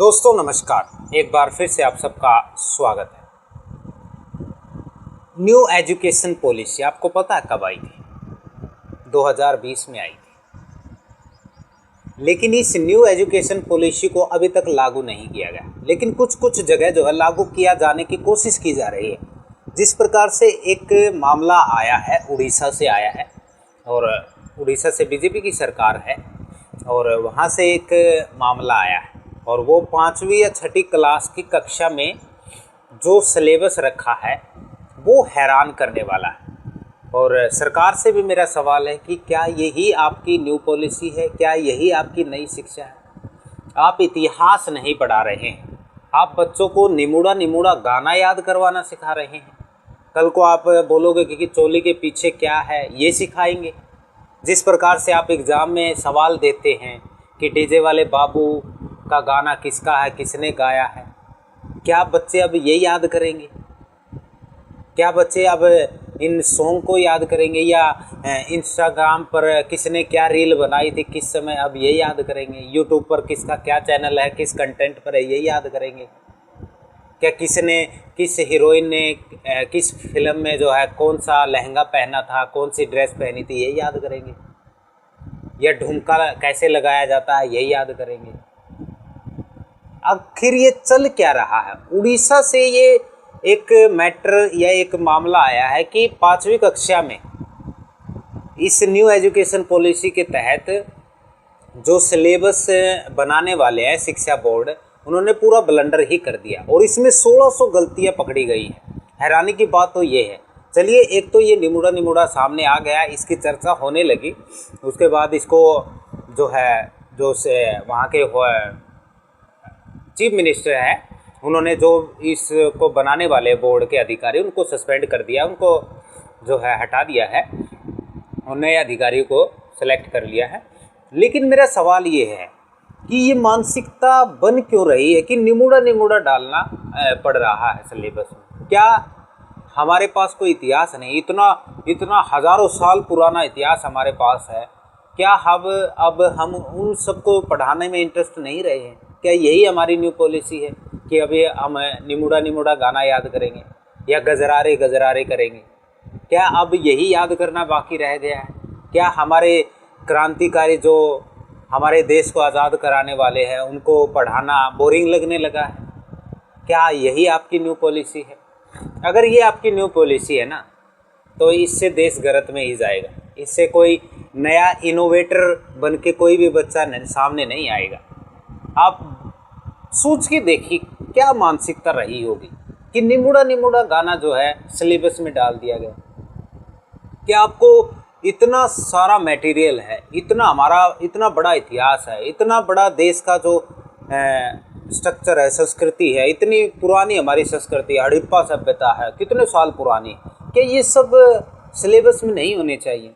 दोस्तों नमस्कार, एक बार फिर से आप सबका स्वागत है। न्यू एजुकेशन पॉलिसी आपको पता है कब आई थी? 2020 में आई थी। लेकिन इस न्यू एजुकेशन पॉलिसी को अभी तक लागू नहीं किया गया, लेकिन कुछ जगह जो है लागू किया जाने की कोशिश की जा रही है। जिस प्रकार से एक मामला आया है, उड़ीसा से आया है, और उड़ीसा से बीजेपी की सरकार है, और वहाँ से एक मामला आया है, और वो 5वीं या 6ठी क्लास की कक्षा में जो सिलेबस रखा है वो हैरान करने वाला है। और सरकार से भी मेरा सवाल है कि क्या यही आपकी न्यू पॉलिसी है? क्या यही आपकी नई शिक्षा है? आप इतिहास नहीं पढ़ा रहे हैं, आप बच्चों को निमूड़ा गाना याद करवाना सिखा रहे हैं। कल को आप बोलोगे कि चोली के पीछे क्या है, ये सिखाएंगे। जिस प्रकार से आप एग्ज़ाम में सवाल देते हैं कि डीजे वाले बाबू का गाना किसका है, किसने गाया है, क्या बच्चे अब ये याद करेंगे? क्या बच्चे अब इन सॉन्ग को याद करेंगे, या इंस्टाग्राम पर किसने क्या रील बनाई थी किस समय, अब ये याद करेंगे? यूट्यूब पर किसका क्या चैनल है, किस कंटेंट पर है, ये याद करेंगे? क्या किस हीरोइन ने किस फिल्म में जो है कौन सा लहंगा पहना था, कौन सी ड्रेस पहनी थी, ये याद करेंगे? या ठुमका कैसे लगाया जाता है, यही याद करेंगे? आखिर ये चल क्या रहा है? उड़ीसा से ये एक मैटर या एक मामला आया है कि 5वीं कक्षा में इस न्यू एजुकेशन पॉलिसी के तहत जो सिलेबस बनाने वाले हैं शिक्षा बोर्ड, उन्होंने पूरा ब्लंडर ही कर दिया, और इसमें 1600 गलतियां पकड़ी गई हैं। हैरानी की बात तो ये है। चलिए, एक तो ये निमूड़ा सामने आ गया, इसकी चर्चा होने लगी, उसके बाद इसको जो वहाँ के चीफ मिनिस्टर हैं, उन्होंने जो इसको बनाने वाले बोर्ड के अधिकारी, उनको सस्पेंड कर दिया, उनको हटा दिया है, और नए अधिकारी को सेलेक्ट कर लिया है। लेकिन मेरा सवाल ये है कि ये मानसिकता बन क्यों रही है कि निमूड़ा डालना पड़ रहा है सिलेबस में? क्या हमारे पास कोई इतिहास नहीं? इतना हज़ारों साल पुराना इतिहास हमारे पास है। क्या अब हम उन सबको पढ़ाने में इंटरेस्ट नहीं रहे हैं? क्या यही हमारी न्यू पॉलिसी है कि अभी हम निमूड़ा गाना याद करेंगे या गजरारे करेंगे? क्या अब यही याद करना बाकी रह गया है? क्या हमारे क्रांतिकारी जो हमारे देश को आज़ाद कराने वाले हैं, उनको पढ़ाना बोरिंग लगने लगा है? क्या यही आपकी न्यू पॉलिसी है? अगर ये आपकी न्यू पॉलिसी है ना, तो इससे देश गलत में ही जाएगा। इससे कोई नया इनोवेटर बन के कोई भी बच्चा सामने नहीं आएगा। आप सोच के देखिए क्या मानसिकता रही होगी कि निमूड़ा गाना जो है सिलेबस में डाल दिया गया। क्या आपको इतना सारा मटेरियल है, इतना बड़ा इतिहास है, इतना बड़ा देश का जो स्ट्रक्चर है, संस्कृति है, इतनी पुरानी हमारी संस्कृति, हड़प्पा सभ्यता है, कितने साल पुरानी, क्या ये सब सिलेबस में नहीं होने चाहिए?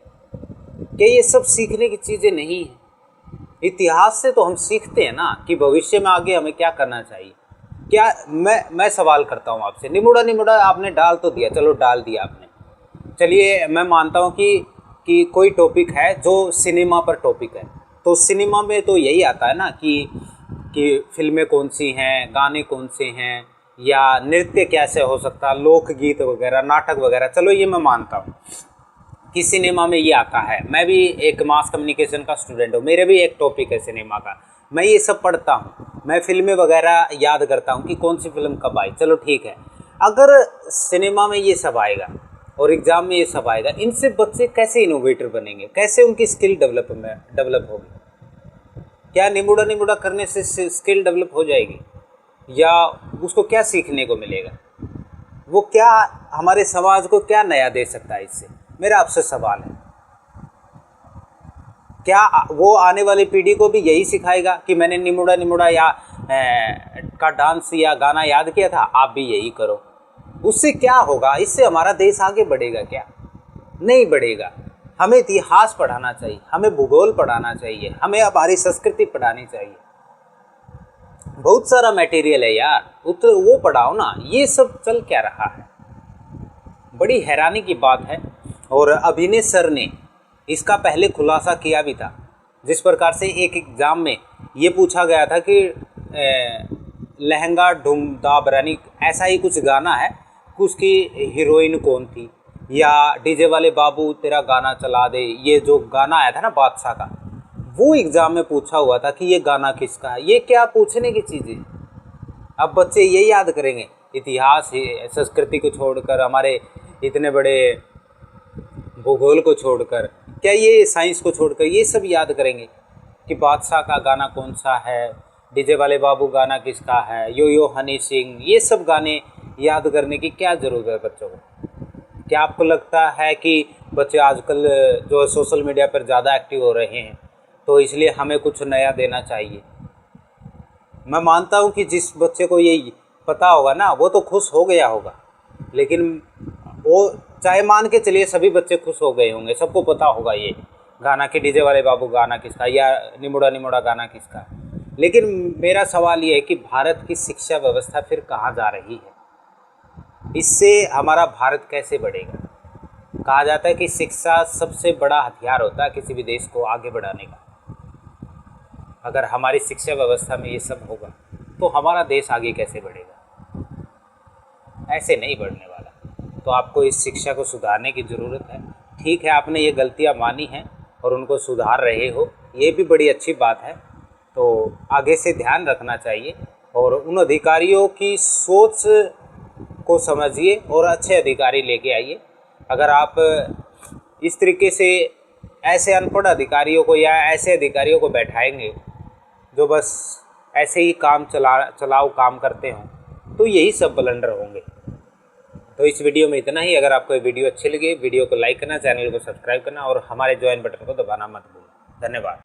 क्या ये सब सीखने की चीज़ें नहीं हैं? इतिहास से तो हम सीखते हैं ना कि भविष्य में आगे हमें क्या करना चाहिए। क्या मैं सवाल करता हूँ आपसे, निमूड़ा आपने डाल तो दिया, चलो डाल दिया आपने, चलिए मैं मानता हूँ कि कोई टॉपिक है जो सिनेमा पर टॉपिक है, तो सिनेमा में तो यही आता है ना कि फिल्में कौन सी हैं, गाने कौन से हैं, या नृत्य कैसे हो सकता है, लोकगीत वगैरह, नाटक वगैरह। चलो ये मैं मानता हूँ कि सिनेमा में ये आता है। मैं भी एक मास कम्युनिकेशन का स्टूडेंट हूँ, मेरे भी एक टॉपिक है सिनेमा का, मैं ये सब पढ़ता हूँ, मैं फिल्में वगैरह याद करता हूँ कि कौन सी फिल्म कब आई। चलो ठीक है, अगर सिनेमा में ये सब आएगा और एग्ज़ाम में ये सब आएगा, इनसे बच्चे कैसे इनोवेटर बनेंगे? कैसे उनकी स्किल डेवलप होगी? क्या निमूड़ा करने से स्किल डेवलप हो जाएगी, या उसको क्या सीखने को मिलेगा? वो क्या हमारे समाज को क्या नया दे सकता है इससे? मेरा आपसे सवाल है, क्या वो आने वाली पीढ़ी को भी यही सिखाएगा कि मैंने निमूड़ा या का डांस या गाना याद किया था, आप भी यही करो? उससे क्या होगा? इससे हमारा देश आगे बढ़ेगा क्या? नहीं बढ़ेगा। हमें इतिहास पढ़ाना चाहिए, हमें भूगोल पढ़ाना चाहिए, हमें हमारी संस्कृति पढ़ानी चाहिए। बहुत सारा मटेरियल है यार, वो पढ़ाओ ना। ये सब चल क्या रहा है? बड़ी हैरानी की बात है। और अभिनय सर ने इसका पहले खुलासा किया भी था, जिस प्रकार से एक एग्ज़ाम में ये पूछा गया था कि लहंगा ढूम दा बरानी, ऐसा ही कुछ गाना है। उसकी हीरोइन कौन थी, या डीजे वाले बाबू तेरा गाना चला दे, ये जो गाना आया था ना बादशाह का, वो एग्ज़ाम में पूछा हुआ था कि ये गाना किसका है। ये क्या पूछने की चीज़ें। अब बच्चे ये याद करेंगे, इतिहास संस्कृति को छोड़कर, हमारे इतने बड़े भूगोल को छोड़कर, क्या ये साइंस को छोड़कर ये सब याद करेंगे कि बादशाह का गाना कौन सा है, डीजे वाले बाबू गाना किसका है, यो यो हनी सिंह, ये सब गाने याद करने की क्या ज़रूरत है बच्चों को। क्या आपको लगता है कि बच्चे आजकल जो सोशल मीडिया पर ज़्यादा एक्टिव हो रहे हैं तो इसलिए हमें कुछ नया देना चाहिए? मैं मानता हूँ कि जिस बच्चे को ये पता होगा ना वो तो खुश हो गया होगा, लेकिन वो चाहे मान के चलिए सभी बच्चे खुश हो गए होंगे, सबको पता होगा ये गाना कि डीजे वाले बाबू गाना किसका, या निमुड़ा निमुड़ा गाना किसका। लेकिन मेरा सवाल ये है कि भारत की शिक्षा व्यवस्था फिर कहाँ जा रही है? इससे हमारा भारत कैसे बढ़ेगा? कहा जाता है कि शिक्षा सबसे बड़ा हथियार होता है किसी भी देश को आगे बढ़ाने का। अगर हमारी शिक्षा व्यवस्था में ये सब होगा तो हमारा देश आगे कैसे बढ़ेगा? ऐसे नहीं बढ़ने वाला। तो आपको इस शिक्षा को सुधारने की ज़रूरत है। ठीक है, आपने ये गलतियाँ मानी हैं और उनको सुधार रहे हो, ये भी बड़ी अच्छी बात है। तो आगे से ध्यान रखना चाहिए और उन अधिकारियों की सोच को समझिए और अच्छे अधिकारी लेके आइए। अगर आप इस तरीके से ऐसे अनपढ़ अधिकारियों को या ऐसे अधिकारियों को बैठाएंगे जो बस ऐसे ही काम चलाओ काम करते हों, तो यही सब ब्लंडर होंगे। तो इस वीडियो में इतना ही। अगर आपको ये वीडियो अच्छी लगी, वीडियो को लाइक करना, चैनल को सब्सक्राइब करना और हमारे ज्वाइन बटन को दबाना मत भूलना। धन्यवाद।